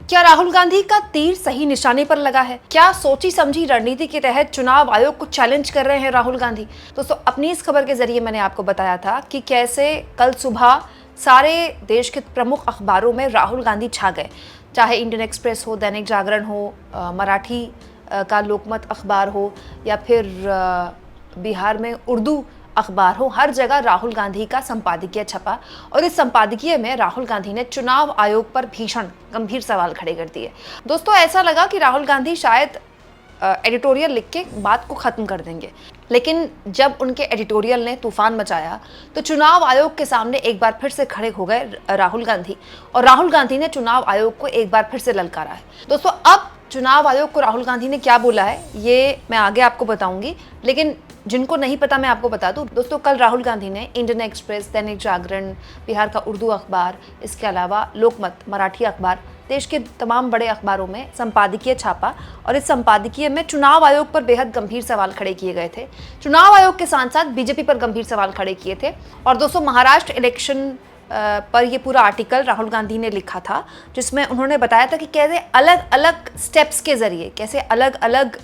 क्या राहुल गांधी का तीर सही निशाने पर लगा है? क्या सोची समझी रणनीति के तहत चुनाव आयोग को चैलेंज कर रहे हैं राहुल गांधी? दोस्तों, अपनी इस खबर के जरिए मैंने आपको बताया था कि कैसे कल सुबह सारे देश के प्रमुख अखबारों में राहुल गांधी छा गए, चाहे इंडियन एक्सप्रेस हो, दैनिक जागरण हो, मराठी का लोकमत अखबार हो, या फिर बिहार में उर्दू अखबार हो, हर जगह राहुल गांधी का संपादकीय छपा। और इस संपादकीय में राहुल गांधी ने चुनाव आयोग पर भीषण गंभीर सवाल खड़े कर दिए। दोस्तों, ऐसा लगा कि राहुल गांधी शायद एडिटोरियल लिख के बात को खत्म कर देंगे, लेकिन जब उनके एडिटोरियल ने तूफान मचाया तो चुनाव आयोग के सामने एक बार फिर से खड़े हो गए राहुल गांधी, और राहुल गांधी ने चुनाव आयोग को एक बार फिर से ललकारा है। दोस्तों, अब चुनाव आयोग को राहुल गांधी ने क्या बोला है ये मैं आगे आपको बताऊंगी, लेकिन जिनको नहीं पता मैं आपको बता दूं। दोस्तों, कल राहुल गांधी ने इंडियन एक्सप्रेस, दैनिक जागरण, बिहार का उर्दू अखबार, इसके अलावा लोकमत मराठी अखबार, देश के तमाम बड़े अखबारों में संपादकीय छापा, और इस संपादकीय में चुनाव आयोग पर बेहद गंभीर सवाल खड़े किए गए थे। चुनाव आयोग के साथ साथ बीजेपी पर गंभीर सवाल खड़े किए थे। और दोस्तों, महाराष्ट्र इलेक्शन पर ये पूरा आर्टिकल राहुल गांधी ने लिखा था, जिसमें उन्होंने बताया था कि कैसे अलग अलग स्टेप्स के जरिए, कैसे अलग अलग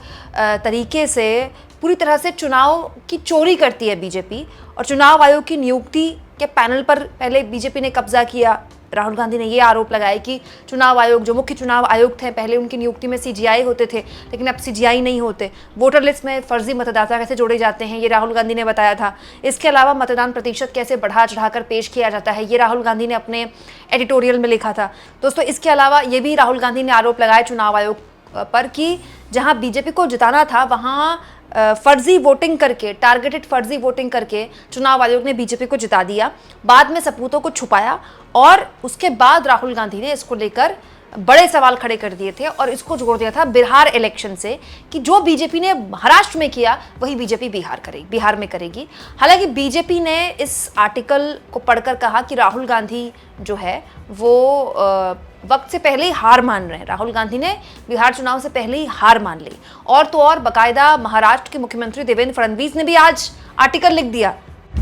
तरीके से पूरी तरह से चुनाव की चोरी करती है बीजेपी, और चुनाव आयोग की नियुक्ति के पैनल पर पहले बीजेपी ने कब्जा किया। राहुल गांधी ने ये आरोप लगाया कि चुनाव आयोग, जो मुख्य चुनाव आयुक्त थे, पहले उनकी नियुक्ति में सीजीआई होते थे, लेकिन अब सीजीआई नहीं होते। वोटर लिस्ट में फर्जी मतदाता कैसे जोड़े जाते हैं, ये राहुल गांधी ने बताया था। इसके अलावा मतदान प्रतिशत कैसे बढ़ा चढ़ाकर पेश किया जाता है, ये राहुल गांधी ने अपने एडिटोरियल में लिखा था। दोस्तों, इसके अलावा ये भी राहुल गांधी ने आरोप लगाया चुनाव आयोग पर कि जहां बीजेपी को जिताना था वहां फर्जी वोटिंग करके, टारगेटेड फर्जी वोटिंग करके चुनाव आयोग ने बीजेपी को जिता दिया। बाद में सबूतों को छुपाया, और उसके बाद राहुल गांधी ने इसको लेकर बड़े सवाल खड़े कर दिए थे, और इसको जोड़ दिया था बिहार इलेक्शन से कि जो बीजेपी ने महाराष्ट्र में किया वही बीजेपी बिहार में करेगी। हालांकि बीजेपी ने इस आर्टिकल को पढ़कर कहा कि राहुल गांधी जो है वो वक्त से पहले ही हार मान रहे हैं। राहुल गांधी ने बिहार चुनाव से पहले ही हार मान ली, और तो और बाकायदा महाराष्ट्र के मुख्यमंत्री देवेंद्र फडणवीस ने भी आज आर्टिकल लिख दिया।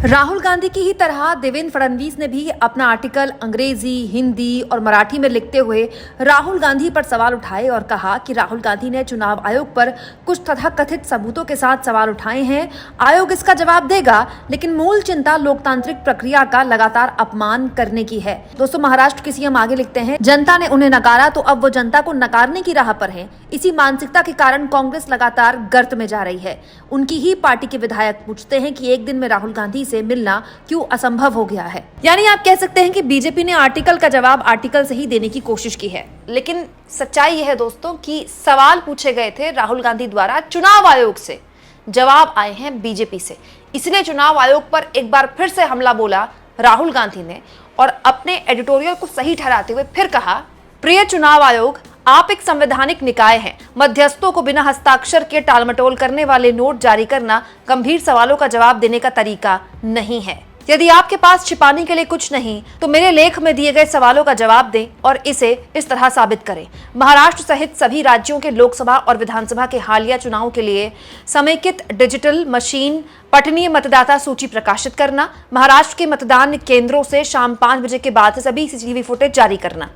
राहुल गांधी की ही तरह देवेंद्र फडणवीस ने भी अपना आर्टिकल अंग्रेजी, हिंदी और मराठी में लिखते हुए राहुल गांधी पर सवाल उठाए और कहा कि राहुल गांधी ने चुनाव आयोग पर कुछ तथाकथित सबूतों के साथ सवाल उठाए हैं। आयोग इसका जवाब देगा, लेकिन मूल चिंता लोकतांत्रिक प्रक्रिया का लगातार अपमान करने की है। दोस्तों, महाराष्ट्र के सीएम आगे लिखते हैं, जनता ने उन्हें नकारा तो अब वो जनता को नकारने की राह पर है। इसी मानसिकता के कारण कांग्रेस लगातार गर्त में जा रही है। उनकी ही पार्टी के विधायक पूछते हैं कि एक दिन में राहुल गांधी से मिलना क्यों असंभव हो गया है। यानी आप कह सकते हैं कि बीजेपी ने आर्टिकल का जवाब आर्टिकल से ही देने की कोशिश की है, लेकिन सच्चाई यह है दोस्तों कि सवाल पूछे गए थे राहुल गांधी द्वारा चुनाव आयोग से, जवाब आए हैं बीजेपी से। इसलिए चुनाव आयोग पर एक बार फिर से हमला बोला राहुल गांधी ने, और अपने एडिटोरियल को सही ठहराते हुए फिर कहा, प्रिय चुनाव आयोग, आप एक संवैधानिक निकाय हैं। मध्यस्थों को बिना हस्ताक्षर के टालमटोल करने वाले नोट जारी करना गंभीर सवालों का जवाब देने का तरीका नहीं है। यदि आपके पास छिपाने के लिए कुछ नहीं तो मेरे लेख में दिए गए सवालों का जवाब दें और इसे इस तरह साबित करें। महाराष्ट्र सहित सभी राज्यों के लोकसभा और विधानसभा के हालिया चुनाव के लिए समेकित डिजिटल मशीन पठनीय मतदाता सूची प्रकाशित करना, महाराष्ट्र के मतदान केंद्रों से शाम 5 बजे के बाद सभी सीसीटीवी फुटेज जारी करना।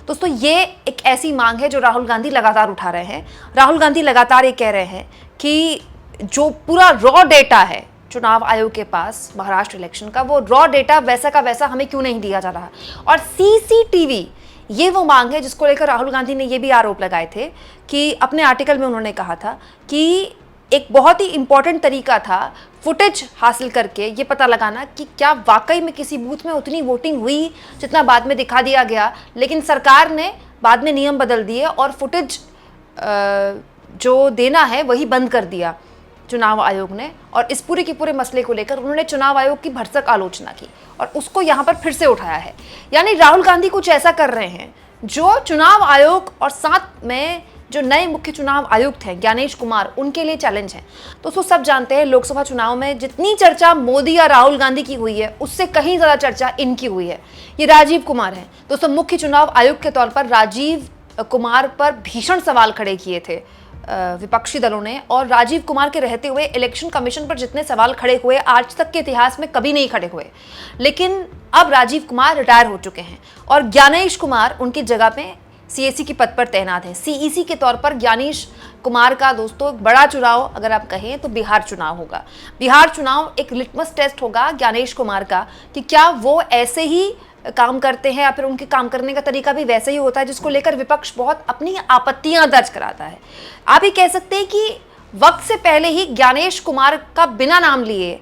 दोस्तों, ये एक ऐसी मांग है जो राहुल गांधी लगातार उठा रहे हैं। राहुल गांधी लगातार ये कह रहे हैं कि जो पूरा रॉ डेटा है चुनाव आयोग के पास महाराष्ट्र इलेक्शन का, वो रॉ डेटा वैसा का वैसा हमें क्यों नहीं दिया जा रहा। और सीसीटीवी, ये वो मांग है जिसको लेकर राहुल गांधी ने ये भी आरोप लगाए थे कि अपने आर्टिकल में उन्होंने कहा था कि एक बहुत ही इंपॉर्टेंट तरीका था फुटेज हासिल करके ये पता लगाना कि क्या वाकई में किसी बूथ में उतनी वोटिंग हुई जितना बाद में दिखा दिया गया। लेकिन सरकार ने बाद में नियम बदल दिए और फुटेज जो देना है वही बंद कर दिया चुनाव आयोग ने, और इस पूरे के पूरे मसले को लेकर उन्होंने चुनाव आयोग की भरसक आलोचना की और उसको यहाँ पर फिर से उठाया है। यानी राहुल गांधी कुछ ऐसा कर रहे हैं जो चुनाव आयोग और साथ में जो नए मुख्य चुनाव आयुक्त हैं ज्ञानेश कुमार, उनके लिए चैलेंज है। दोस्तों, सब जानते हैं लोकसभा चुनाव में जितनी चर्चा मोदी या राहुल गांधी की हुई है उससे कहीं ज्यादा चर्चा इनकी हुई है। ये राजीव कुमार हैं। दोस्तों, मुख्य चुनाव आयुक्त के तौर पर राजीव कुमार पर भीषण सवाल खड़े किए थे विपक्षी दलों ने, और राजीव कुमार के रहते हुए इलेक्शन कमीशन पर जितने सवाल खड़े हुए आज तक के इतिहास में कभी नहीं खड़े हुए। लेकिन अब राजीव कुमार रिटायर हो चुके हैं और ज्ञानेश कुमार उनकी जगह पे सीएसी के पद पर तैनात हैं। सीईसी के तौर पर ज्ञानेश कुमार का दोस्तों एक बड़ा चुनाव अगर आप कहें तो बिहार चुनाव होगा। बिहार चुनाव एक लिटमस टेस्ट होगा ज्ञानेश कुमार का कि क्या वो ऐसे ही काम करते हैं या फिर उनके काम करने का तरीका भी वैसे ही होता है जिसको लेकर विपक्ष बहुत अपनी आपत्तियां दर्ज कराता है। आप ये कह सकते हैं कि वक्त से पहले ही ज्ञानेश कुमार का बिना नाम लिए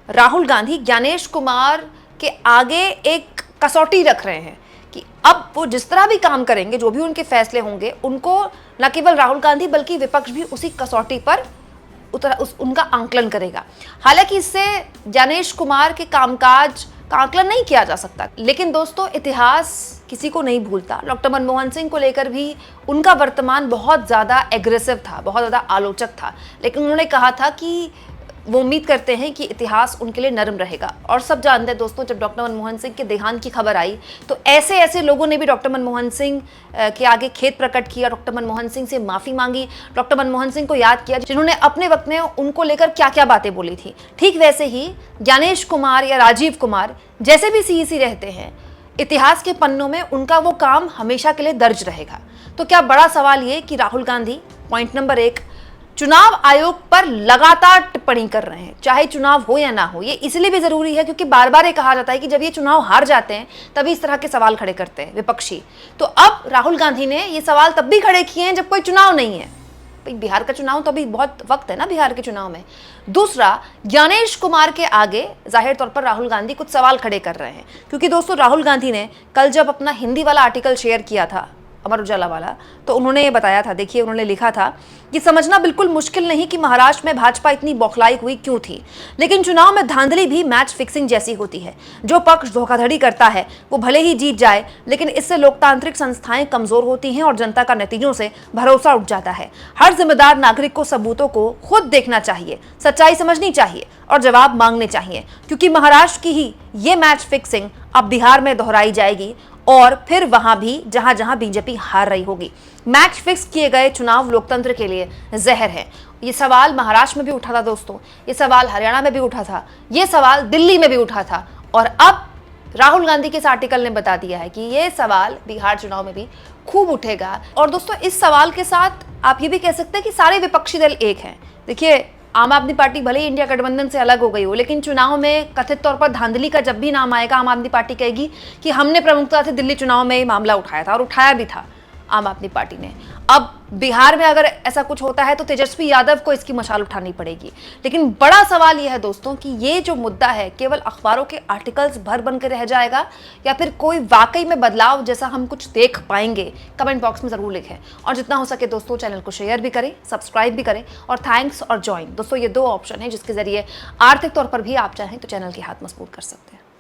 राहुल गांधी ज्ञानेश कुमार के आगे एक कसौटी रख रहे हैं कि अब वो जिस तरह भी काम करेंगे, जो भी उनके फैसले होंगे, उनको न केवल राहुल गांधी बल्कि विपक्ष भी उसी कसौटी पर उनका आंकलन करेगा। हालांकि इससे ज्ञानेश कुमार के कामकाज का आंकलन नहीं किया जा सकता, लेकिन दोस्तों इतिहास किसी को नहीं भूलता। डॉक्टर मनमोहन सिंह को लेकर भी उनका वर्तमान बहुत ज़्यादा एग्रेसिव था, बहुत ज़्यादा आलोचक था, लेकिन उन्होंने कहा था कि वो उम्मीद करते हैं कि इतिहास उनके लिए नरम रहेगा। और सब जानते हैं दोस्तों, जब डॉक्टर मनमोहन सिंह के देहांत की खबर आई तो ऐसे ऐसे लोगों ने भी डॉक्टर मनमोहन सिंह के आगे खेद प्रकट किया, डॉक्टर मनमोहन सिंह से माफ़ी मांगी, डॉक्टर मनमोहन सिंह को याद किया जिन्होंने अपने वक्त में उनको लेकर क्या क्या बातें बोली थी। ठीक वैसे ही ज्ञानेश कुमार या राजीव कुमार जैसे भी सीईसी रहते हैं, इतिहास के पन्नों में उनका वो काम हमेशा के लिए दर्ज रहेगा। तो क्या बड़ा सवाल ये कि राहुल गांधी पॉइंट नंबर 1 चुनाव आयोग पर लगातार टिप्पणी कर रहे हैं, चाहे चुनाव हो या ना हो। ये इसलिए भी जरूरी है क्योंकि बार बार ये कहा जाता है कि जब ये चुनाव हार जाते हैं तभी इस तरह के सवाल खड़े करते हैं विपक्षी। तो अब राहुल गांधी ने ये सवाल तब भी खड़े किए हैं जब कोई चुनाव नहीं है। भाई बिहार का चुनाव तो अभी बहुत वक्त है ना बिहार के चुनाव में। दूसरा, ज्ञानेश कुमार के आगे जाहिर तौर पर राहुल गांधी कुछ सवाल खड़े कर रहे हैं, क्योंकि दोस्तों राहुल गांधी ने कल जब अपना हिंदी वाला आर्टिकल शेयर किया था, अमर उजाला वाला, तो उन्होंने ये बताया था, देखिए उन्होंने लिखा था कि समझना बिल्कुल मुश्किल नहीं कि महाराष्ट्र में भाजपा इतनी बौखलाई हुई क्यों थी, लेकिन चुनाव में धांधली भी मैच फिक्सिंग जैसी होती है। जो पक्ष धोखाधड़ी करता है वो भले ही जीत जाए, लेकिन इससे लोकतांत्रिक संस्थाएं कमजोर होती हैं और जनता का नतीजों से भरोसा उठ जाता है। हर जिम्मेदार नागरिक को सबूतों को खुद देखना चाहिए, सच्चाई समझनी चाहिए और जवाब मांगने चाहिए, क्योंकि महाराष्ट्र की ही ये मैच फिक्सिंग अब बिहार में दोहराई जाएगी और फिर वहां भी जहां जहां बीजेपी हार रही होगी। मैच फिक्स किए गए चुनाव लोकतंत्र के लिए जहर है। ये सवाल महाराष्ट्र में भी उठा था दोस्तों, ये सवाल हरियाणा में भी उठा था, ये सवाल दिल्ली में भी उठा था, और अब राहुल गांधी के इस आर्टिकल ने बता दिया है कि ये सवाल बिहार चुनाव में भी खूब उठेगा। और दोस्तों इस सवाल के साथ आप ये भी कह सकते हैं कि सारे विपक्षी दल एक हैं। देखिए, आम आदमी पार्टी भले ही इंडिया गठबंधन से अलग हो गई हो, लेकिन चुनाव में कथित तौर पर धांधली का जब भी नाम आएगा, आम आदमी पार्टी कहेगी कि हमने प्रमुखता से दिल्ली चुनाव में मामला उठाया था, और उठाया भी था आम आदमी पार्टी ने। अब बिहार में अगर ऐसा कुछ होता है तो तेजस्वी यादव को इसकी मशाल उठानी पड़ेगी। लेकिन बड़ा सवाल यह है दोस्तों कि ये जो मुद्दा है केवल अखबारों के आर्टिकल्स भर बन के रह जाएगा या फिर कोई वाकई में बदलाव जैसा हम कुछ देख पाएंगे। कमेंट बॉक्स में जरूर लिखें, और जितना हो सके दोस्तों चैनल को शेयर भी करें, सब्सक्राइब भी करें, और थैंक्स और ज्वाइन दोस्तों, ये 2 ऑप्शन है जिसके जरिए आर्थिक तौर पर भी आप चाहें तो चैनल की हाथ मजबूत कर सकते हैं।